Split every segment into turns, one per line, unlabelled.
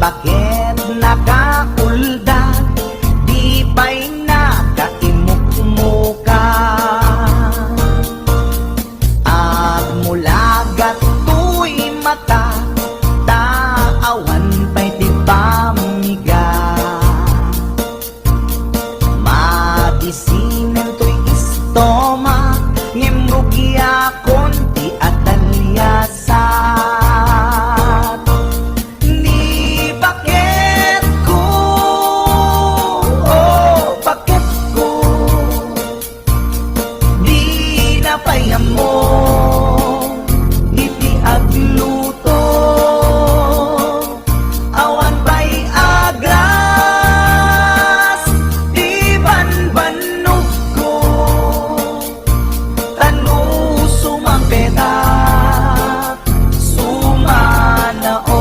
bakit nakakuldag, di ba'y nakaimukmuka? At mula gato'y mata, taawan pa'y di pamiga. Madisinan to'y istoma, ngimrugi akon di atalyasat. Ni bakit ko, oh bakit ko, di napayam mo, iti agluto, awan pa'y agras, di banbanog ko, tanu sumampeta, sumanaon.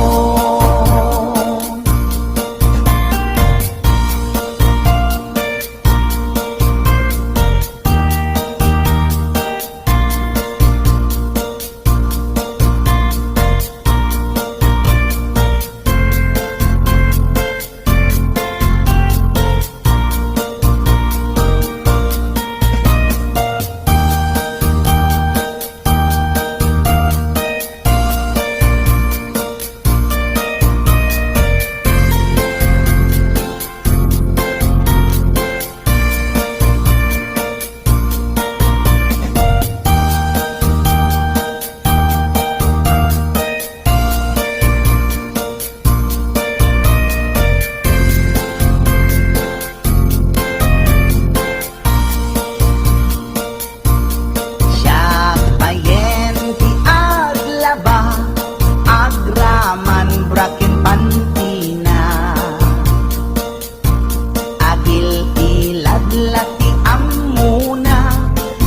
Brakin pantina, agil ilad lati amuna,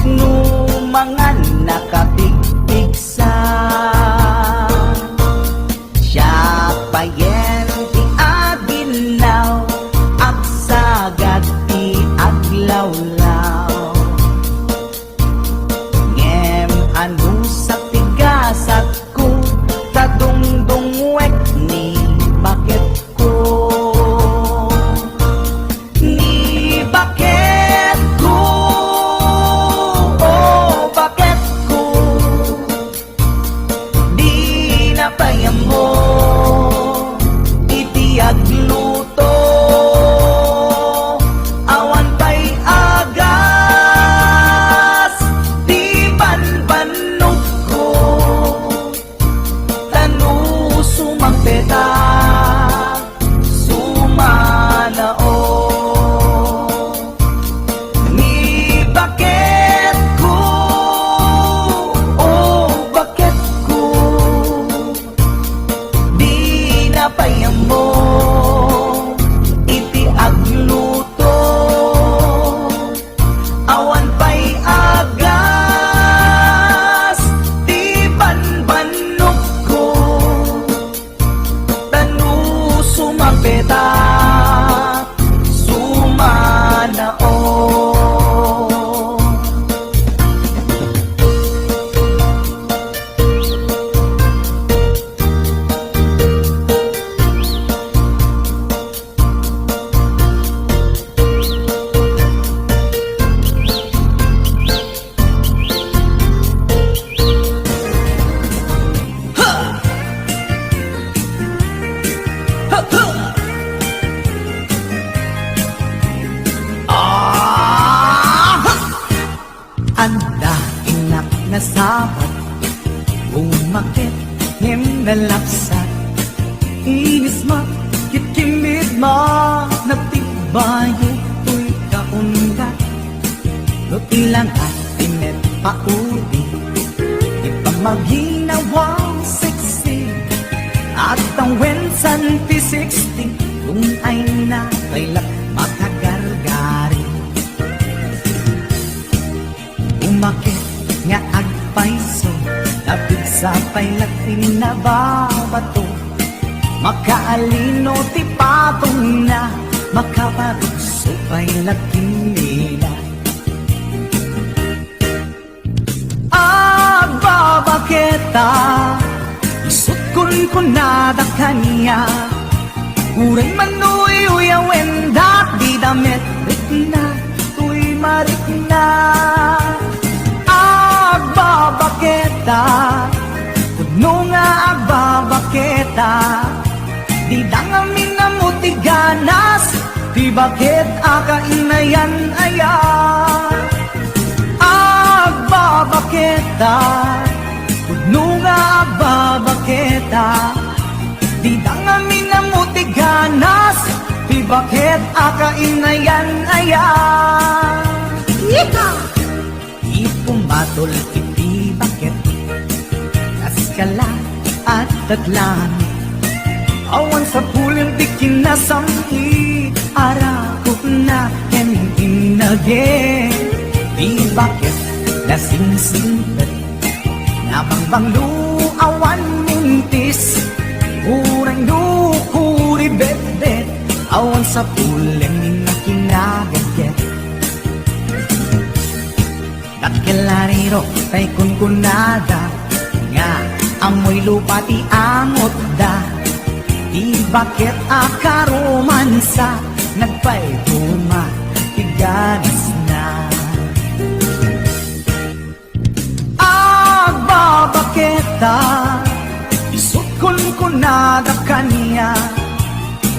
numangan nakapigpigsa. Siya payen ti aginaw, agsagad ti aglawlaw. Ngem anu sa tigasat ko, tadungdungwek ni bakit ko, ni bakit ko, oh bakit ko, di napayam mo, iti agluto, awan pa'y agas, di banbanog ko, tanu sumampeta, sumanaon. Ni bakit ko, oh bakit ko, di napayam mo, iti agluto, awan pa'y agas, di banbanog ko, tanu sumampeta, sumanaon. Anda inak na sabat, umakit ngem nalapsat, inis ma kitkimid ma, nagtibayo to'y kaundat, no ilang at tinet pauli, ipamaginawang sexy, at ang wensan P60, kung ay nakailak makagargari. Umakit nga agpaiso, labid sa pailatin na babato, makaalino ti patong na, makaparugso pailatin nila. Agbabaketa, isut kun kunada kanya, Uray manuy uyawenda di damit rikna tuy marikna agbabaketa kuno nga agbabaketa di dangamin na mutiganas di bakit akainayan aya agbabaketa kuno nga agbabaketa di dangamin na mutiganas di bakit akainayan aya ipumatol iti bakit kaskala at taglan awan sa pulang di kinasami arakot na keninage di bakit lasing-singkat nabangbang luawan mintis urang lukuri bet-bet awan sa pulang na kinagaget kakilariro tay kunkunada nga amoy lupa ti amot da di bakit akaromansa nagpaituma tiganas na agbabaketa isukon ko na da kanya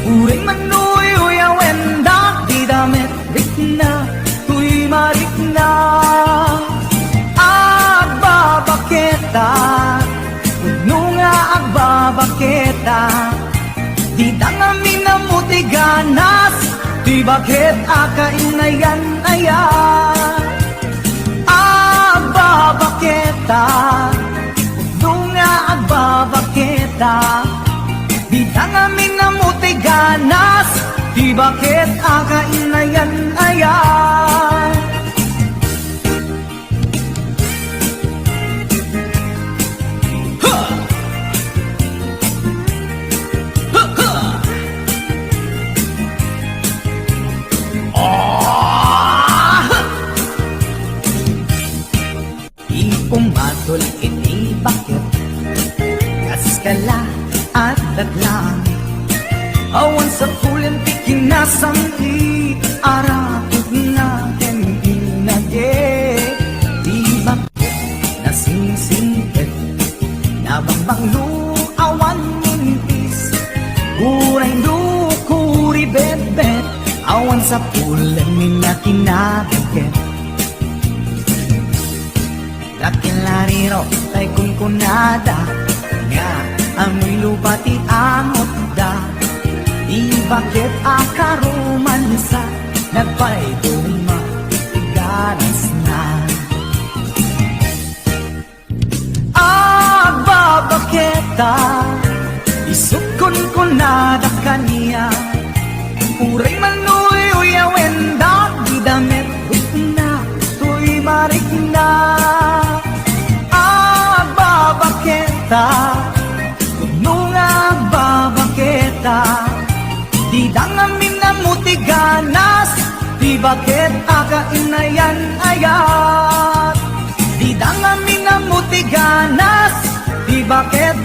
uring manuy uyawenda di damit rikna tuy marikna agbabaketa kuno nga agbabaketa di dangamin na mutiganas di bakit akainayan aya agbabaketa kuno nga agbabaketa di dangamin na mutiganas di bakit akainayan aya pumatol iti bakit kaskala at datlang awan sa pulan ti kinasangki arakot na keninage di bakit nasingsingket nabangbang luawan mintis uray lukuri bet-bet awan sa pulan na kinagaget kakilariro tay kunkunada nga amoy lupa ti amot da di bakit akaromansa nagpaituma tiganas na agbabaketa isukon ko na da kanya uray manuy uyawenda di damit rikna tuy marikna kuno nga agbabaketa di dangamin na mutiganas di bakit akainayan ayat di dangamin na mutiganas di bakit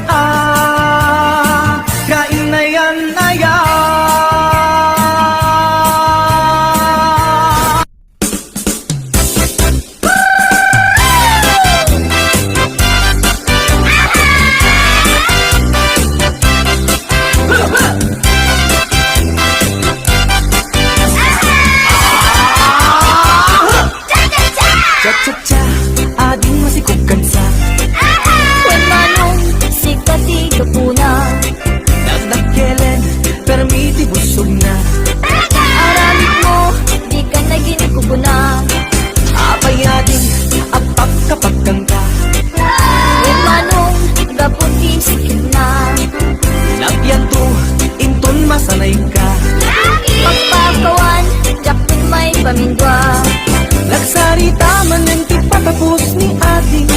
akainayan ayat cha-cha-cha, ading masikog kansa
When manong sikati kapuna
nagdagkelen, permiti busog na
Aramid mo, di ka naging kupuna
apayading, apak kapag kangka
When manong gaputi sikit na
lagyan to, inton masanay ka
Pagpakawan, jakpin may pamindwa
nagsarita man ng tipatapos ni ating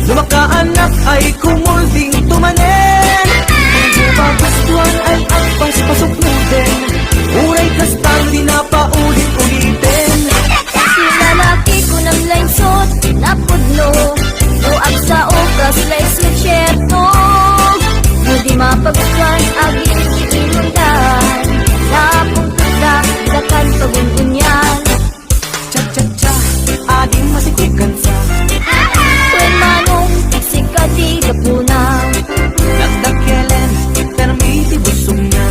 lumakaanak ay kumulding tumanen hindi magustuhan ay ang paspasok mo din uray kastan di na paulit-ulitin
Si lalaki ko ng linesot, napudlo Uag sa okas, lies with syerto Hindi mapagkan, aging inundan napungkot na dakan pagungunyan.
Cha-cha-cha, ading masikugan sa
When manong sikati kapuna,
nagdakyelen, permiti busong na.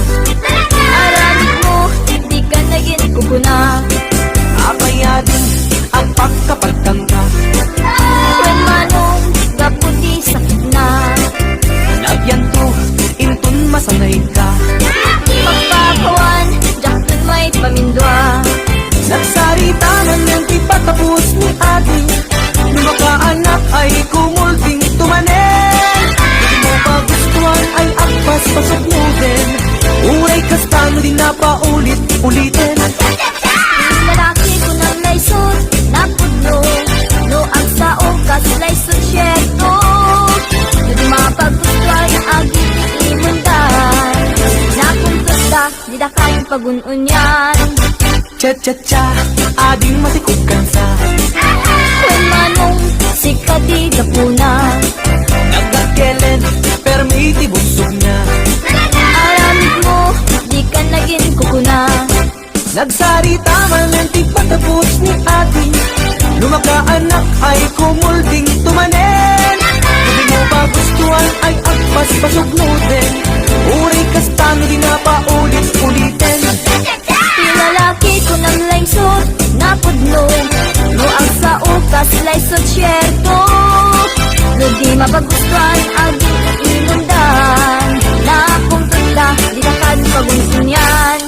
aramid mo, di ka naging kukuna.
Apaya din ang pagkapagtangka.
When manong gaputi sakit na,
Nagyan to, intun masanay ka.
pagpakawan, jakton may pamindwa.
Nagsarita man yung di patapos ni ading, nung makaanak ay kumulting tumanen. Di mo pa gustuhan ay akpas pasok mo din. Uray kastano din na paulit-ulitin.
Lalaki ko nang laysot, napudno, no ang saong kasalaysot syerto. No di mapaggustuhan ang aging imundan, napungkot na, di da kayong pagununyan.
Cha-cha-cha, ading masikugan sa
When manong sikati kapuna,
nagdakyelen, permiti busog na.
aramid mo, di ka naging kukuna.
Nagsarita man ang di patapos ni ating, lumakaanak ay kumulting tumanen. Hindi mo ba gustuhan ay agpas pasugnutin, uray kastano di na paulit-ulitin.
Lalaki ko nang laysot, napudno, no ang saong kasalaysot syerto. No di mapagustuhan aging imundan, napungkot na, di na kan pagunsunyan.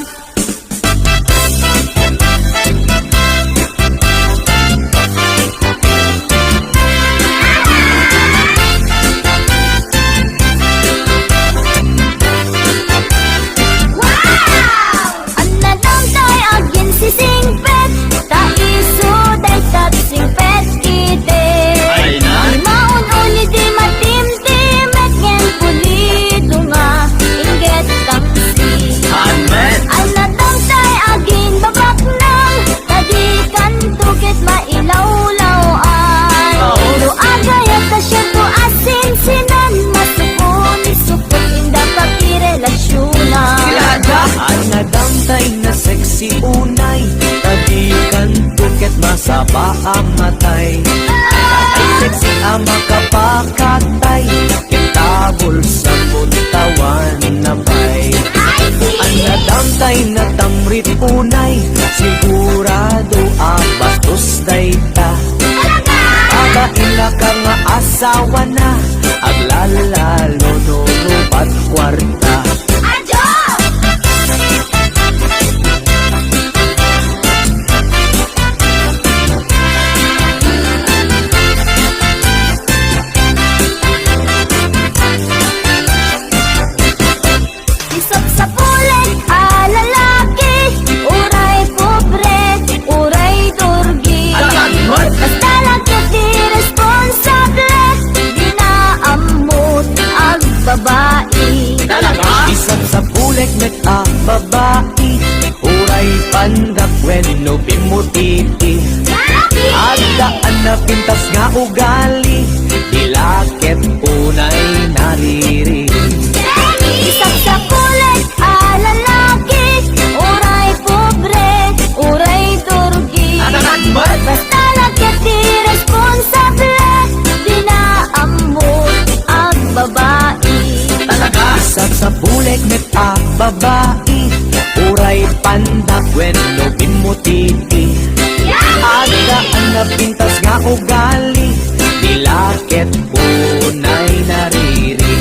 Anadang tay agin si singpet, taiso day tat singpet ite.
Ay na?
Di maun uli di matimtimet ngen pulido nga, inget tangsi. Anadang tay agin babak nang, tadikan tukit mailawlawan. Ulo agayat ka siya to asin sinan, masupon isupot inda pakirelasyonan.
Anadamtay na sexy unay, tadikan tuket masaba ang matay. Ay sexy ang makapakatay, kitabol sa buntawan na bay. Anadamtay na tamrit unay, sigurado ang bastos dayta. Pagaila ka nga asawa na, aglalalo no rupat kwarta.
Isot sa pulet, lalaki, uray pobre, uray durgi. Basta lagyan di responsable, di na amot ang babae.
Isang sa pulek met a babae, uray pandak when no pimutiti. Agdaan na pintas nga ugali, dilakit unay nariri.
Isang sa kulit, lalaki, uray pobre, uray durgi. Basta lagyan di responsable, di na amot ang babae.
Isang sa pulek met a babae, uray pandak when no pimutiti. Agdaan na pintas nga ugali, dilakit unay nariri.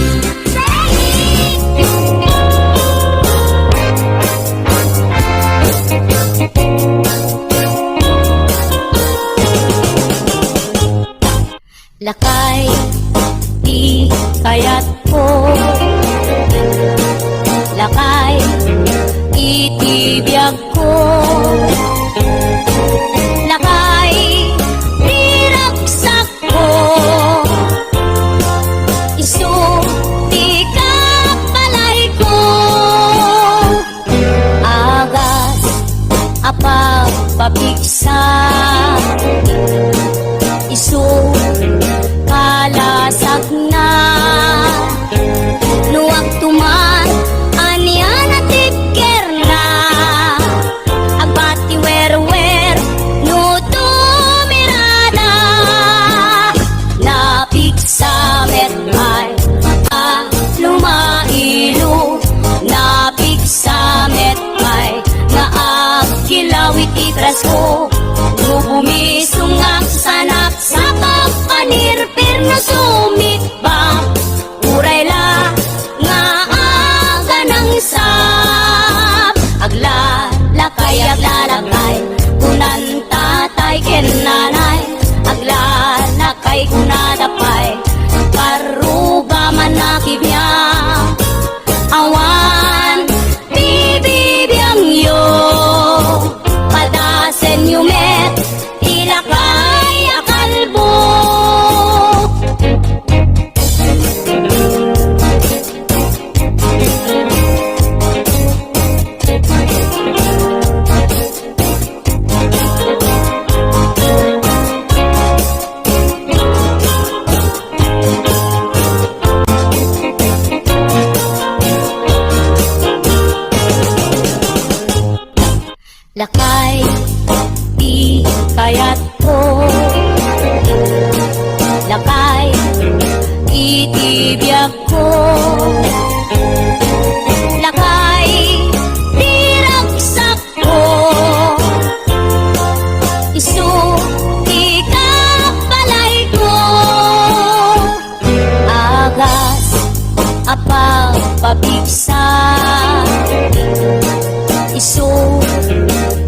Lakay, di kayat ko. Lakay, itibiyag ko. Lakay, di raksak ko. Isu Ibrasko Gubumisungak sanap Sakap panirpir na sumikbang Uray la nga aga ng sap Aglalakay, aglalakay Kunan tatay ken nanay Aglalakay kunadapay Karuga man nakibya Awan bibibiyang yo Padasen yumet Ilakay akalbo Lakay, di kayat ko Lakay, itibiyag ko Lakay, di raksak ko Isu, di kapalay ko Agas, apang pabigsa Isu,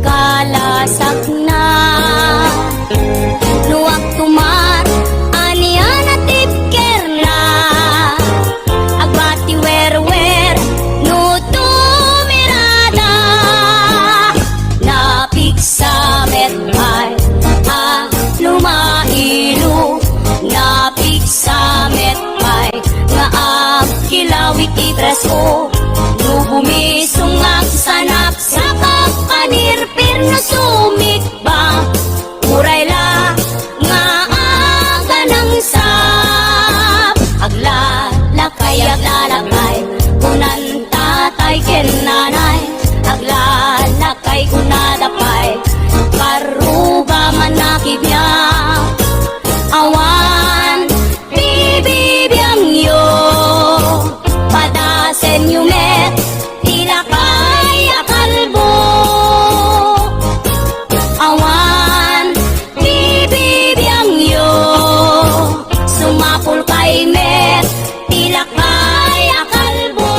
kalasak na Luwag tumat Anian at tipker na Agbati wer-wer Nuto mirada Napik sa metay Lumailu Napik sa metay Nga kilawit Ibrasko Gubumisungak sanap Sakap panirpir na sumikbang Uray la nga aga ng sap Aglalakay, aglalakay Kunan tatay ken nanay Aglalakay kunadapay Karuga man nakibya Awan bibibiyang yo Padasen yumet Ilakay akalbo Awan bibibiyang yo Sumapul kay met Ilakay akalbo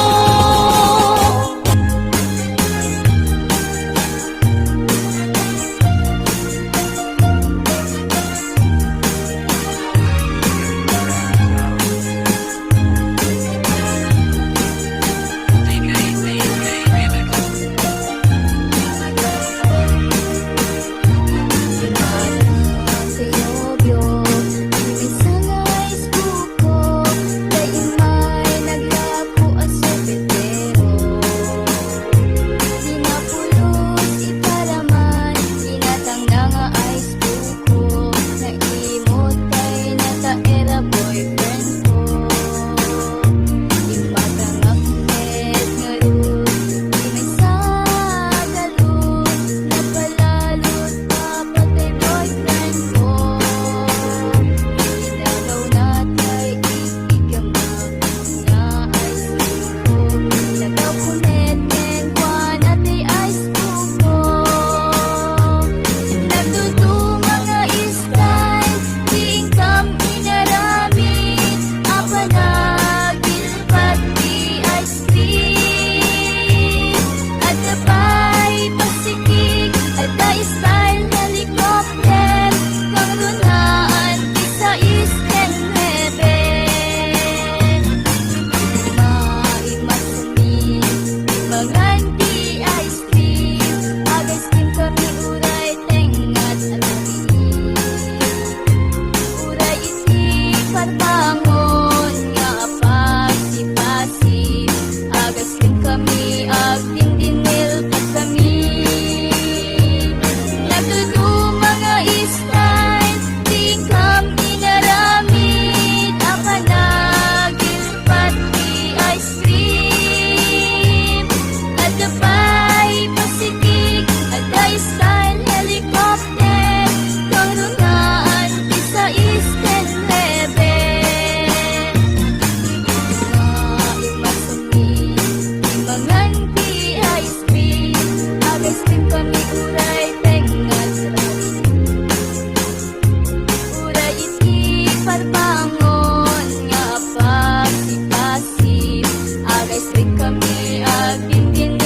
Ice cream kami uray tenga pagtitinda